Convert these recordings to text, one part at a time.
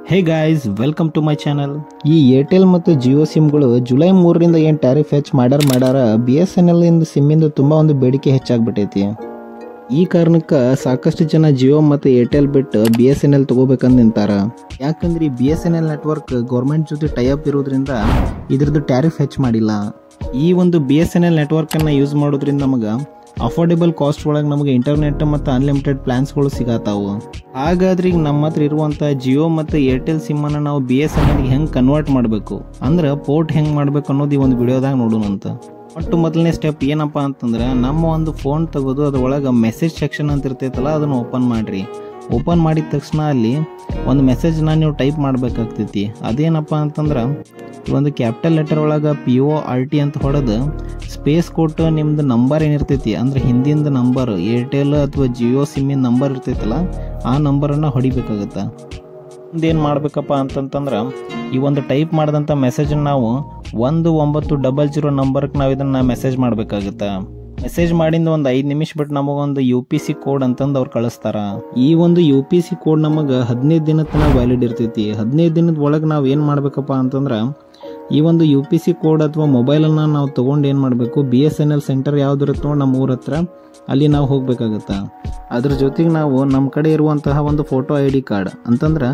Hey guys, welcome to my channel. ಈ Airtel ಮತ್ತು Jio ಸಿಮ್ಗಳು July 3ರಿಂದ ಏನು ಟ್ಯಾರಿಫ್ ಹೆಚ್ಚು ಮಾಡ್ಯಾರ BSNL ಇಂದ ಸಿಮ್ಮಿಂದ ತುಂಬ ಒಂದು ಬೇಡಿಕೆ ಹೆಚ್ಚಾಗ್ಬಿಟ್ಟೈತಿ. ಈ ಕಾರಣಕ್ಕೆ ಸಾಕಷ್ಟು ಜನ ಜಿಯೋ ಮತ್ತು ಏರ್ಟೆಲ್ ಬಿಟ್ಟು BSNL ತಗೋಬೇಕಂತ ನಿಂತಾರ. ಯಾಕಂದ್ರೆ ಈ BSNL ನೆಟ್ವರ್ಕ್ ಗೌರ್ಮೆಂಟ್ ಜೊತೆ ಟೈಅಪ್ ಇರೋದ್ರಿಂದ ಇದ್ರದ್ದು ಟ್ಯಾರಿಫ್ ಹೆಚ್ಚು ಮಾಡಿಲ್ಲ. ಈ ಒಂದು BSNL ನೆಟ್ವರ್ಕನ್ನು ಯೂಸ್ ಮಾಡೋದ್ರಿಂದ ನಮಗೆ ಅಫೋರ್ಡೆಬಲ್ ಕಾಸ್ಟ್ ಒಳಗೆ ನಮಗೆ ಇಂಟರ್ನೆಟ್ ಮತ್ತು ಅನ್ಲಿಮಿಟೆಡ್ ಪ್ಲಾನ್ಸ್ಗಳು ಸಿಗತ್ತಾವು. ಹಾಗಾದ್ರೆ ಈಗ ನಮ್ಮ ಹತ್ರ ಇರುವಂಥ ಜಿಯೋ ಮತ್ತು ಏರ್ಟೆಲ್ ಸಿಮ್ಮನ್ನು ನಾವು BSNLಗೆ ಹೆಂಗೆ ಕನ್ವರ್ಟ್ ಮಾಡಬೇಕು ಅಂದ್ರೆ ಪೋರ್ಟ್ ಹೆಂಗೆ ಮಾಡಬೇಕು ಅನ್ನೋದು ಈ ಒಂದು ವಿಡಿಯೋದಾಗ ನೋಡೋಣಂತ. ಒಟ್ಟು ಮೊದಲನೇ ಸ್ಟೆಪ್ ಏನಪ್ಪ ಅಂತಂದ್ರೆ ನಮ್ಮ ಒಂದು ಫೋನ್ ತೆಗೆದು ಅದ್ರೊಳಗೆ ಮೆಸೇಜ್ ಸೆಕ್ಷನ್ ಅಂತ ಇರ್ತೈತಲ್ಲ ಅದನ್ನು ಓಪನ್ ಮಾಡಿರಿ. ಓಪನ್ ಮಾಡಿದ ತಕ್ಷಣ ಅಲ್ಲಿ ಒಂದು ಮೆಸೇಜ್ನ ನೀವು ಟೈಪ್ ಮಾಡಬೇಕಾಗ್ತೈತಿ. ಅದೇನಪ್ಪ ಅಂತಂದ್ರೆ ಒಂದು ಕ್ಯಾಪಿಟಲ್ ಲೆಟರ್ ಒಳಗೆ PORT ಅಂತ ಹೊಡೆದು ಸ್ಪೇಸ್ ಕೊಟ್ಟು ನಿಮ್ದು ನಂಬರ್ ಏನಿರ್ತೈತಿ ಅಂದ್ರೆ ಹಿಂದಿಂದ ನಂಬರ್ ಏರ್ಟೆಲ್ ಅಥವಾ ಜಿಯೋ ಸಿಮ್ಮಿನ ನಂಬರ್ ಇರ್ತೈತಲ್ಲ ಆ ನಂಬರನ್ನು ಹೊಡಿಬೇಕಾಗತ್ತೆ. ಮುಂದೇನು ಮಾಡಬೇಕಪ್ಪ ಅಂತಂತಂದ್ರೆ ಈ ಒಂದು ಟೈಪ್ ಮಾಡಿದಂಥ ಮೆಸೇಜನ್ನು ನಾವು 1900 ನಂಬರ್ಗೆ ನಾವು ಇದನ್ನು ಮೆಸೇಜ್ ಮಾಡಬೇಕಾಗತ್ತೆ. ಮೆಸೇಜ್ ಮಾಡಿಂದ ಒಂದು 5 ನಿಮಿಷ ಬಿಟ್ಟು ನಮಗೊಂದು UPC ಕೋಡ್ ಅಂತಂದು ಅವ್ರು ಕಳಿಸ್ತಾರ. ಈ ಒಂದು UPC ಕೋಡ್ ನಮಗೆ 15 ದಿನದ ತನಕ ವ್ಯಾಲಿಡ್ ಇರ್ತೈತಿ. 15 ದಿನದ ಒಳಗೆ ನಾವು ಏನು ಮಾಡಬೇಕಪ್ಪ ಅಂತಂದ್ರೆ ಈ ಒಂದು UPC ಕೋಡ್ ಅಥವಾ ಮೊಬೈಲನ್ನು ನಾವು ತೊಗೊಂಡು ಏನು ಮಾಡಬೇಕು, BSNL ಸೆಂಟರ್ ಯಾವ್ದು ಇರುತ್ತೋ ನಮ್ಮ ಊರ ಹತ್ರ ಅಲ್ಲಿ ನಾವು ಹೋಗ್ಬೇಕಾಗತ್ತೆ. ಅದ್ರ ಜೊತೆಗೆ ನಾವು ನಮ್ಮ ಕಡೆ ಇರುವಂತಹ ಒಂದು ಫೋಟೋ ID ಕಾರ್ಡ್ ಅಂತಂದ್ರೆ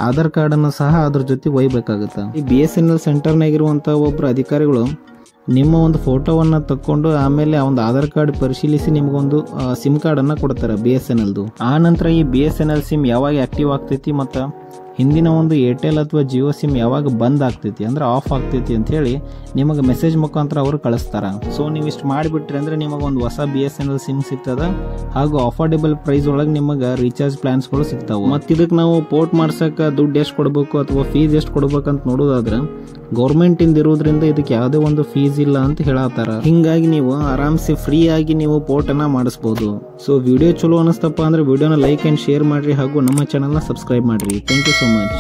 ಆಧಾರ್ ಕಾರ್ಡನ್ನು ಸಹ ಅದ್ರ ಜೊತೆಗೆ ಒಯ್ಬೇಕಾಗತ್ತೆ. ಈ BSNL ಸೆಂಟರ್ನಾಗಿರುವಂಥ ಒಬ್ಬರು ಅಧಿಕಾರಿಗಳು ನಿಮ್ಮ ಒಂದು ಫೋಟೋವನ್ನು ತಕ್ಕೊಂಡು ಆಮೇಲೆ ಆ ಒಂದು ಆಧಾರ್ ಕಾರ್ಡ್ ಪರಿಶೀಲಿಸಿ ನಿಮಗೊಂದು ಸಿಮ್ ಕಾರ್ಡನ್ನು ಕೊಡ್ತಾರೆ BSNLದು. ಆ ನಂತರ ಈ BSNL ಸಿಮ್ ಯಾವಾಗ ಆ್ಯಕ್ಟಿವ್ ಆಗ್ತೈತಿ ಮತ್ತು ಹಿಂದಿನ ಒಂದು ಏರ್ಟೆಲ್ ಅಥವಾ ಜಿಯೋ ಸಿಮ್ ಯಾವಾಗ ಬಂದ್ ಆಗ್ತೈತಿ ಅಂದ್ರೆ ಆಫ್ ಆಗ್ತೈತಿ ಅಂತ ಹೇಳಿ ನಿಮಗೆ ಮೆಸೇಜ್ ಮುಖಾಂತರ ಅವರು ಕಳಿಸ್ತಾರ. ಸೊ ನೀವು ಇಷ್ಟು ಮಾಡಿಬಿಟ್ರಿ ಅಂದ್ರೆ ನಿಮಗೆ ಒಂದು ಹೊಸ BSNL ಸಿಮ್ ಸಿಗ್ತದ ಹಾಗೂ ಅಫೋರ್ಡೆಬಲ್ ಪ್ರೈಸ್ ಒಳಗೆ ನಿಮಗೆ ರೀಚಾರ್ಜ್ ಪ್ಲಾನ್ಸ್ಗಳು ಸಿಗ್ತಾವೆ. ಮತ್ತು ಇದಕ್ಕೆ ನಾವು ಪೋರ್ಟ್ ಮಾಡ್ಸಕ್ಕೆ ದುಡ್ಡು ಎಷ್ಟು ಕೊಡಬೇಕು ಅಥವಾ ಫೀಸ್ ಎಷ್ಟು ಕೊಡ್ಬೇಕಂತ ನೋಡೋದಾದ್ರೆ ಗೌರ್ಮೆಂಟ್ ಇಂದ ಇರೋದ್ರಿಂದ ಇದಕ್ಕೆ ಯಾವುದೇ ಒಂದು ಫೀಸ್ ಇಲ್ಲ ಅಂತ ಹೇಳತ್ತಾರ. ಹಿಂಗಾಗಿ ನೀವು ಆರಾಮ್ಸೆ ಫ್ರೀ ಆಗಿ ನೀವು ಪೋರ್ಟ್ ಅನ್ನ ಮಾಡಿಸ್ಬೋದು. ಸೊ ವಿಡಿಯೋ ಚಲೋ ಅನಿಸ್ತಪ್ಪ ಅಂದ್ರೆ ವಿಡಿಯೋನ ಲೈಕ್ ಅಂಡ್ ಶೇರ್ ಮಾಡ್ರಿ ಹಾಗೂ ನಮ್ಮ ಚಾನಲ್ನ ಸಬ್ಸ್ಕ್ರೈಬ್ ಮಾಡ್ರಿ. Thank you so much.